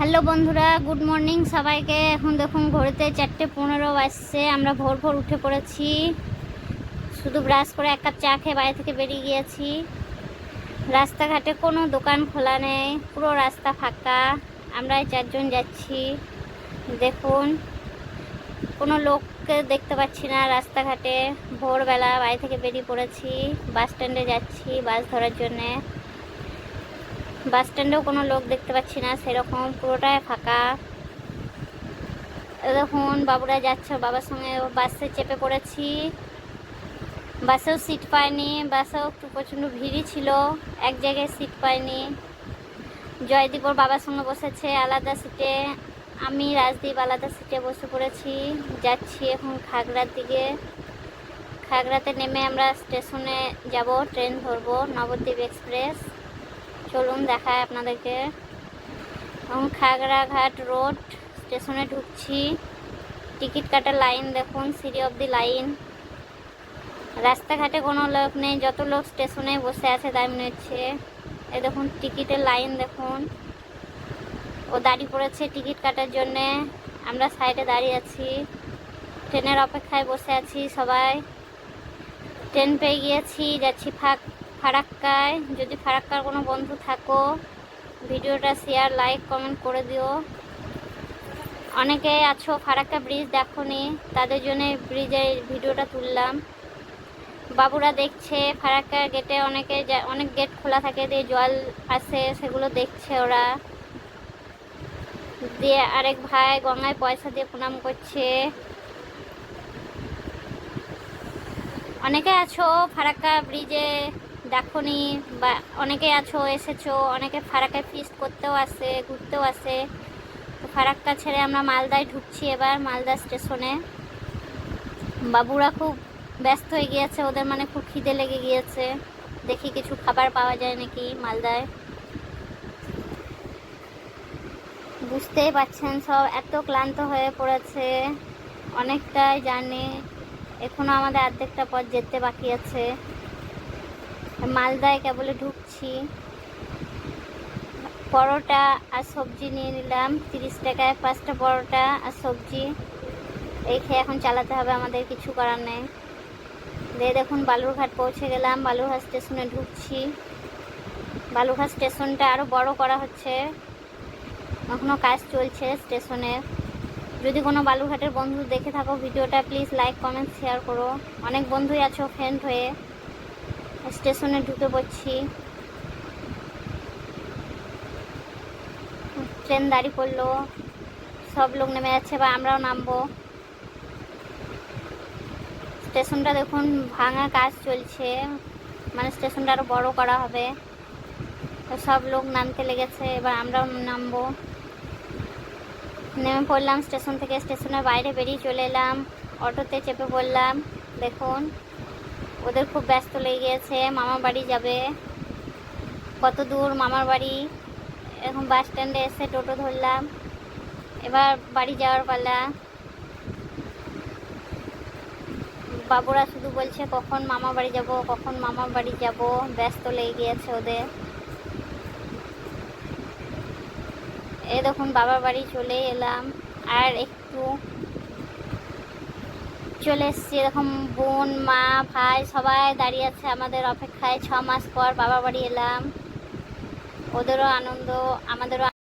Hello বন্ধুরা, good morning সবাইকে। এখন দেখুন ঘড়িতে 4:15 বাজছে। আমরা ভোর ভোর উঠে পড়েছি, শুধু ব্রাশ করে এক কাপ চা খেয়ে বাড়ি থেকে বেরিয়ে গিয়েছি। রাস্তাঘাটে কোনো দোকান খোলা নেই, পুরো রাস্তা ফাঁকা। আমরা 4জন যাচ্ছি। দেখুন কোনো লোককে দেখতে পাচ্ছি না রাস্তাঘাটে। ভোরবেলা বাড়ি থেকে বেরিয়ে পড়েছি, বাস স্ট্যান্ডে যাচ্ছি বাস ধরার জন্যে। বাস স্ট্যান্ডেও কোনো লোক দেখতে পাচ্ছি না, সেরকম পুরোটাই ফাঁকা। দেখুন বাবুরা যাচ্ছে বাবার সঙ্গে, বাসে চেপে পড়েছি। বাসেও সিট পাইনি, বাসেও একটু প্রচণ্ড ভিড়ই ছিল, এক জায়গায় সিট পাইনি। জয়দীপ ওর বাবার সঙ্গে বসেছে আলাদা সিটে, আমি রাজদীপ আলাদা সিটে বসে পড়েছি। যাচ্ছি এখন খাগড়ার দিকে। খাগড়াতে নেমে আমরা স্টেশনে যাব, ট্রেন ধরবো নবদ্বীপ এক্সপ্রেস। চলুন দেখায় আপনাদেরকে। এবং খাগড়াঘাট রোড স্টেশনে ঢুকছি। টিকিট কাটার লাইন দেখুন, সিঁড়ি অবধি লাইন। রাস্তাঘাটে কোনো লোক নেই, যত লোক স্টেশনে বসে আছে তাই মনে হচ্ছে। এই দেখুন টিকিটের লাইন দেখুন, ও দাঁড়িয়ে পড়েছে টিকিট কাটার জন্যে। আমরা সাইডে দাঁড়িয়ে আছি, ট্রেনের অপেক্ষায় বসে আছি সবাই। ট্রেন পেয়ে গিয়েছি, যাচ্ছি ফারাক্কায়। যদি ফারাক্কার কোনো বন্ধু থাকো, ভিডিওটা শেয়ার লাইক কমেন্ট করে দিও। অনেকে আছো ফারাক্কা ব্রিজ দেখোনি, তাদের জন্য ব্রিজের ভিডিওটা তুললাম। বাবুরা দেখছে ফারাক্কা গেটে, অনেক গেট খোলা থাকে, দিয়ে জল আসে, সেগুলো দেখছে ওরা। দিয়ে আরেক ভাই গঙ্গায় পয়সা দিয়ে প্রণাম করছে। অনেকে আছো ফারাক্কা ব্রিজে দেখোনি, বা অনেকে আছো এসেছো, অনেকে ফারাক্কায় ফিস্ট করতেও আসে, ঘুরতেও আসে। তো ফারাক্কা ছেড়ে আমরা মালদায় ঢুকছি এবার, মালদা স্টেশনে। বাবুরা খুব ব্যস্ত হয়ে গিয়েছে, ওদের মানে খুব খিদে লেগে গিয়েছে। দেখি কিছু খাবার পাওয়া যায় নাকি মালদায়। বুঝতেই পারছেন সব এত ক্লান্ত হয়ে পড়েছে, অনেকটাই জার্নি। এখনো আমাদের অর্ধেকটা পথ যেতে বাকি আছে। মালদায় কেবলে ঢুকছি। পরোটা আর সবজি নিয়ে নিলাম 30 টাকায় 5টা পরোটা আর সবজি। এই খেয়ে এখন চালাতে হবে, আমাদের কিছু করার নেই। দিয়ে দেখুন বালুরঘাট পৌঁছে গেলাম, বালুরঘাট স্টেশনে ঢুকছি। বালুরঘাট স্টেশনটা আরও বড় করা হচ্ছে, এখনও কাজ চলছে স্টেশনে। যদি কোনো বালুরঘাটের বন্ধু দেখে থাকো ভিডিওটা, প্লিজ লাইক কমেন্ট শেয়ার করো। অনেক বন্ধুই আছো ফ্রেন্ড হয়ে। স্টেশনে ঢুকে পড়ছি, ট্রেন দাঁড়িয়ে পড়লো, সব লোক নেমে যাচ্ছে, বা আমরাও নামবো। স্টেশনটা দেখুন ভাঙা কাজ চলছে, মানে স্টেশনটা আরও বড় করা হবে। তো সব লোক নামতে লেগেছে, এবার আমরাও নামবো। নেমে পড়লাম স্টেশন থেকে, স্টেশনের বাইরে বেরিয়ে চলে এলাম, অটোতে চেপে পড়লাম। দেখুন ওদের খুব ব্যস্ত লেগে গিয়েছে, মামার বাড়ি যাবে। কত দূর মামার বাড়ি। এখন বাস স্ট্যান্ডে এসে টোটো ধরলাম, এবার বাড়ি যাওয়ার পালা। বাবুরা শুধু বলছে কখন মামা বাড়ি যাব, কখন মামা বাড়ি যাব, ব্যস্ত লেগে গিয়েছে ওদের। এই দেখুন বাবার বাড়ি চলে এলাম, আর একটু চলে এসছি। এরকম বোন মা ভাই সবাই দাঁড়িয়ে আছে আমাদের অপেক্ষায়। 6 মাস পর বাবার বাড়ি এলাম, ওদেরও আনন্দ আমাদেরও